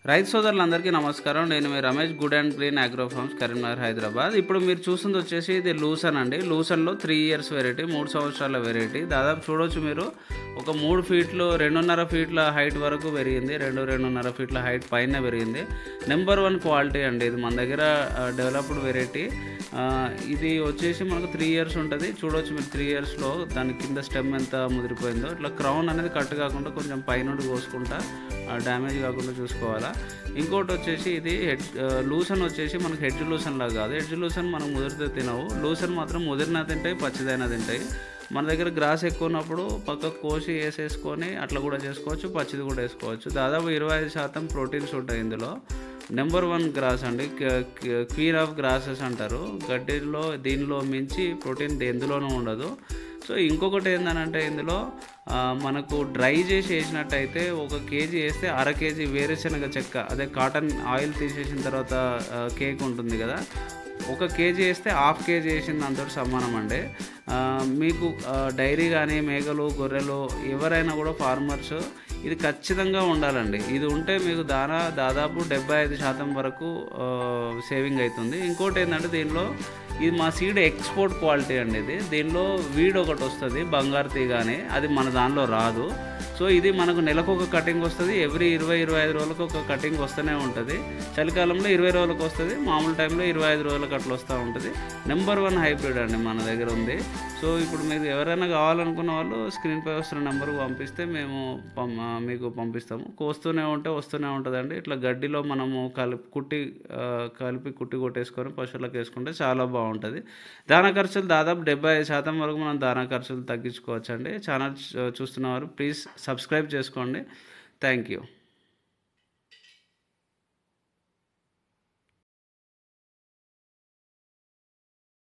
రైతు సోదరులందరికీ నమస్కారం. నేను మీ Ramesh good and green agro farms, Karimnagar, Hyderabad. ఇప్పుడు మీరు చూస్తుంది వచ్చేసి ఇది లూసన్ అండి. లూసన్లో 3 ఇయర్స్ వెరైటీ, 3 సంవత్సరాల వెరైటీ. దాదాపు చూడవచ్చు మీరు, ఒక 3 ఫీట్లు 2.5 ఫీట్ల హైట్ వరకు పెరిగింది. 2.5 ఫీట్ల హైట్ పైన పెరిగింది. నెంబర్ 1 క్వాలిటీ అండి. ఇది మన దగ్గర డెవలప్డ్ వెరైటీ. ఇది వచ్చేసి మనకు 3 ఇయర్స్ ఉంటుంది. చూడవచ్చు మీరు, 3 ఇయర్స్లో దాని కింద స్టెమ్ ఎంత ముదిరిపోయిందో. ఇట్లా క్రౌన్ అనేది కట్ కాకుండా కొంచెం పైనుండి కోసుకుంటా డ్యామేజ్ కాకుండా చూసుకోవాలా. ఇంకోటి వచ్చేసి ఇది లూసన్ వచ్చేసి మనకు హెడ్జ్ లూసన్ లాగా కాదు. హెడ్జ్ లూసన్ మనం ముదిరితే తినవు. లూసన్ మాత్రం ముదిరినా తింటాయి, పచ్చిదైనా తింటాయి. మన దగ్గర గ్రాస్ ఎక్కువ ఉన్నప్పుడు పక్కకు కోసి వేసేసుకొని అట్లా కూడా చేసుకోవచ్చు, పచ్చిది కూడా వేసుకోవచ్చు. దాదాపు 25% ప్రోటీన్స్ ఉంటాయి ఇందులో. నెంబర్ 1 గ్రాస్ అండి, క్వీన్ ఆఫ్ గ్రాసెస్ అంటారు. గడ్డిలో దీనిలో మించి ప్రోటీన్ ఎందులోనూ ఉండదు. సో ఇంకొకటి ఏంటంటే, ఇందులో మనకు డ్రై చేసి వేసినట్టయితే 1 కేజీ వేస్తే 1/2 కేజీ వేరుశనగ చెక్క, అదే కాటన్ ఆయిల్ తీసేసిన తర్వాత కేక్ ఉంటుంది కదా, 1 కేజీ వేస్తే 1/2 కేజీ వేసిన దాంతో సమానం అండి. మీకు డైరీ కానీ మేకలు గొర్రెలు ఎవరైనా కూడా ఫార్మర్స్ ఇది ఖచ్చితంగా ఉండాలండి. ఇది ఉంటే మీకు దాదాపు 75% వరకు సేవింగ్ అవుతుంది. ఇంకోటి ఏంటంటే, దీనిలో ఇది మా సీడ్ ఎక్స్పోర్ట్ క్వాలిటీ అండి. దీనిలో వీడ్ ఒకటి వస్తుంది, బంగారు తీగ అని, అది మన దానిలో రాదు. సో ఇది మనకు నెలకు ఒక కటింగ్ వస్తుంది. ఎవ్రీ 20-25 రోజులకు ఒక కటింగ్ వస్తూనే ఉంటుంది. చలికాలంలో 20 రోజులకు వస్తుంది, మామూలు టైంలో 25 రోజులకు అట్లా వస్తూ ఉంటుంది. నెంబర్ 1 హైబ్రిడ్ అండి మన దగ్గర ఉంది. సో ఇప్పుడు మీకు ఎవరైనా కావాలనుకున్న వాళ్ళు స్క్రీన్పై వస్తున్న నెంబర్కి పంపిస్తే మేము మీకు పంపిస్తాము. వస్తూనే ఉంటుందండి. ఇట్లా గడ్డిలో మనము కలిపి కుట్టి కొట్టేసుకొని పశువులకు వేసుకుంటే చాలా బాగుంటుంది. దానా ఖర్చులు దాదాపు 75% వరకు మనం దానా ఖర్చులు తగ్గించుకోవచ్చు అండి. ఛానల్ చూస్తున్నవారు ప్లీజ్ సబ్స్క్రైబ్ చేసుకోండి. Thank you.